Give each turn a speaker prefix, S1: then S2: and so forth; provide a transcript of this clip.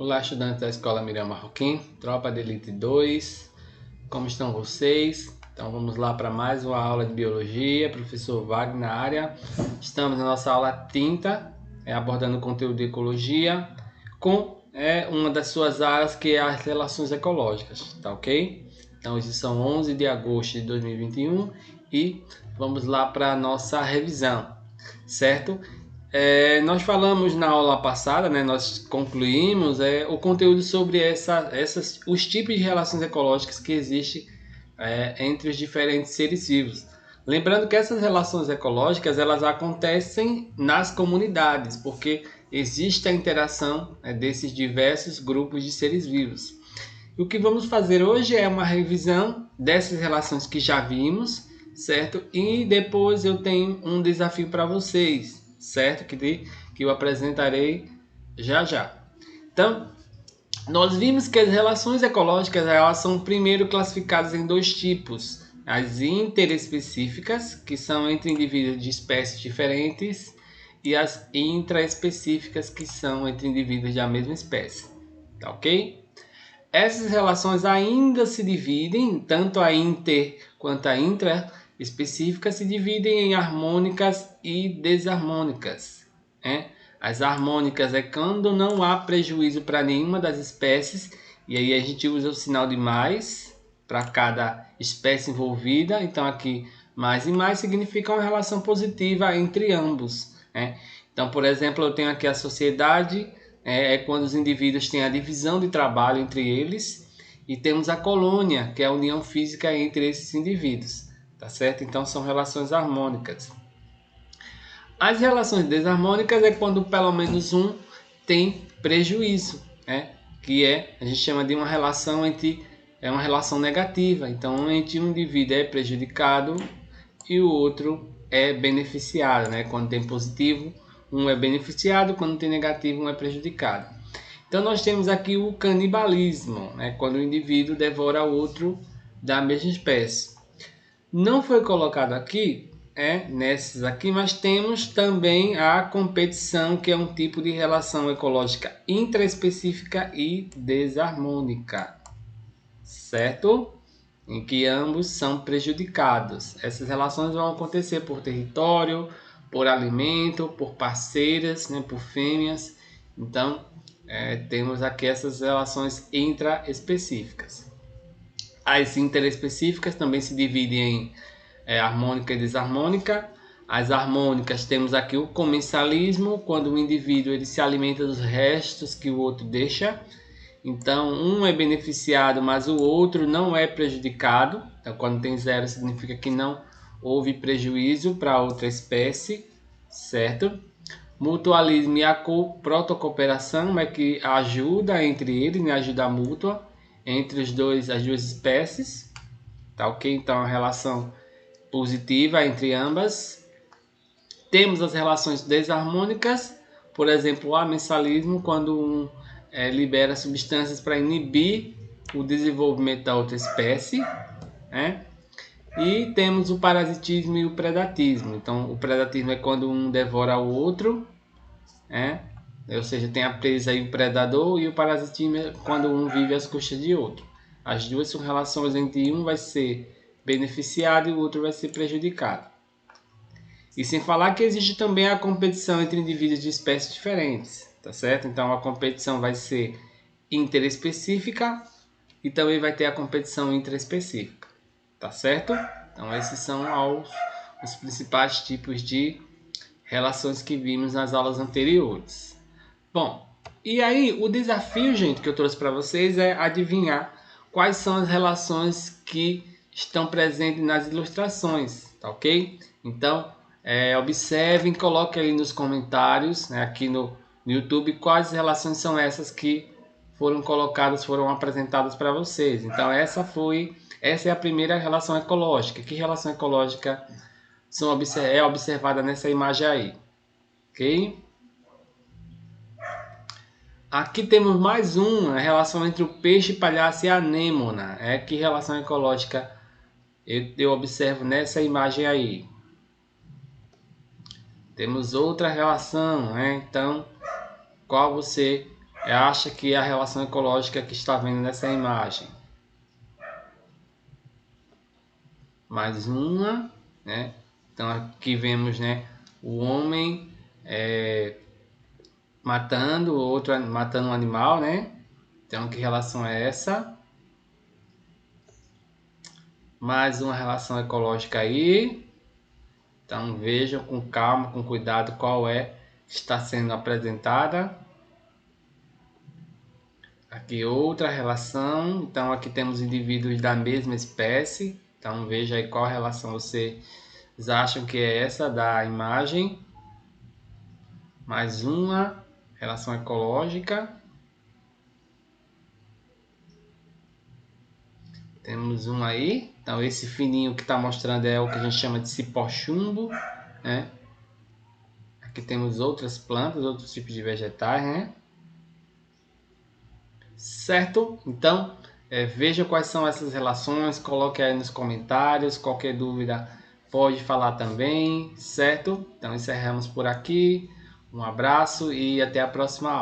S1: Olá, estudantes da Escola Miriam Marroquim, Tropa de Elite 2, como estão vocês? Então vamos lá para mais uma aula de Biologia, professor Wagner na área. Estamos na nossa aula 30, abordando o conteúdo de Ecologia, com uma das suas áreas que é as relações ecológicas, tá ok? Então hoje são 11 de agosto de 2021 e vamos lá para a nossa revisão, certo? Nós falamos na aula passada, né, nós concluímos o conteúdo sobre os tipos de relações ecológicas que existem entre os diferentes seres vivos. Lembrando que essas relações ecológicas elas acontecem nas comunidades, porque existe a interação desses diversos grupos de seres vivos. E o que vamos fazer hoje é uma revisão dessas relações que já vimos, certo? E depois eu tenho um desafio para vocês, certo? Que eu apresentarei já já. Então, nós vimos que as relações ecológicas elas são primeiro classificadas em dois tipos: as interespecíficas, que são entre indivíduos de espécies diferentes, e as intraespecíficas, que são entre indivíduos da mesma espécie. Tá ok? Essas relações ainda se dividem, tanto a inter quanto a intraespecífica se dividem em harmônicas e desarmônicas. As harmônicas é quando não há prejuízo para nenhuma das espécies, e aí a gente usa o sinal de mais para cada espécie envolvida. Então aqui mais e mais significa uma relação positiva entre ambos. Então, por exemplo, eu tenho aqui a sociedade, quando os indivíduos têm a divisão de trabalho entre eles, e temos a colônia, que é a união física entre esses indivíduos, tá certo? Então são relações harmônicas. As relações desarmônicas é quando pelo menos um tem prejuízo, que a gente chama de uma relação uma relação negativa. Então, entre um indivíduo é prejudicado e o outro é beneficiado, Quando tem positivo, um é beneficiado, quando tem negativo, um é prejudicado. Então nós temos aqui o canibalismo, quando o indivíduo devora o outro da mesma espécie. Não foi colocado aqui, nessas aqui, mas temos também a competição, que é um tipo de relação ecológica intraespecífica e desarmônica, certo? Em que ambos são prejudicados. Essas relações vão acontecer por território, por alimento, por parceiras, por fêmeas. Então, temos aqui essas relações intraespecíficas. As interespecíficas também se dividem em harmônica e desarmônica. As harmônicas temos aqui o comensalismo, quando o indivíduo ele se alimenta dos restos que o outro deixa. Então, um é beneficiado, mas o outro não é prejudicado. Então, quando tem zero, significa que não houve prejuízo para outra espécie, certo? Mutualismo e a protocooperação é que ajuda entre eles, ajuda mútua entre as duas espécies, tá ok? Então, a relação positiva entre ambas. Temos as relações desarmônicas, por exemplo, o amensalismo, quando um libera substâncias para inibir o desenvolvimento da outra espécie, E temos o parasitismo e o predatismo. Então, o predatismo é quando um devora o outro, ou seja, tem a presa e o predador, e o parasitismo é quando um vive às custas de outro. As duas são relações em que um vai ser beneficiado e o outro vai ser prejudicado. E sem falar que existe também a competição entre indivíduos de espécies diferentes, tá certo? Então a competição vai ser interespecífica e também vai ter a competição intraespecífica, tá certo? Então esses são os principais tipos de relações que vimos nas aulas anteriores. Bom, e aí o desafio, gente, que eu trouxe para vocês é adivinhar quais são as relações que estão presentes nas ilustrações, tá ok? Então, observem, coloquem ali nos comentários, aqui no YouTube, quais relações são essas que foram colocadas, foram apresentadas para vocês. Então, essa é a primeira relação ecológica. Que relação ecológica é observada nessa imagem aí? Ok? Aqui temos mais uma relação entre o peixe palhaço e a anêmona. Que relação ecológica eu observo nessa imagem aí? Temos outra relação, Então, qual você acha que é a relação ecológica que está vendo nessa imagem? Mais uma, né? Então aqui vemos, né, o homem matando um animal, né? Então que relação é essa? Mais uma relação ecológica aí. Então vejam com calma, com cuidado qual é que está sendo apresentada. Aqui outra relação. Então aqui temos indivíduos da mesma espécie. Então veja aí qual relação vocês acham que é essa da imagem. Mais uma relação ecológica. Temos um aí. Então esse fininho que está mostrando é o que a gente chama de cipó-chumbo, né? Aqui temos outras plantas, outros tipos de vegetais, né? Certo? Então, veja quais são essas relações, coloque aí nos comentários, qualquer dúvida pode falar também, certo? Então encerramos por aqui, um abraço e até a próxima aula.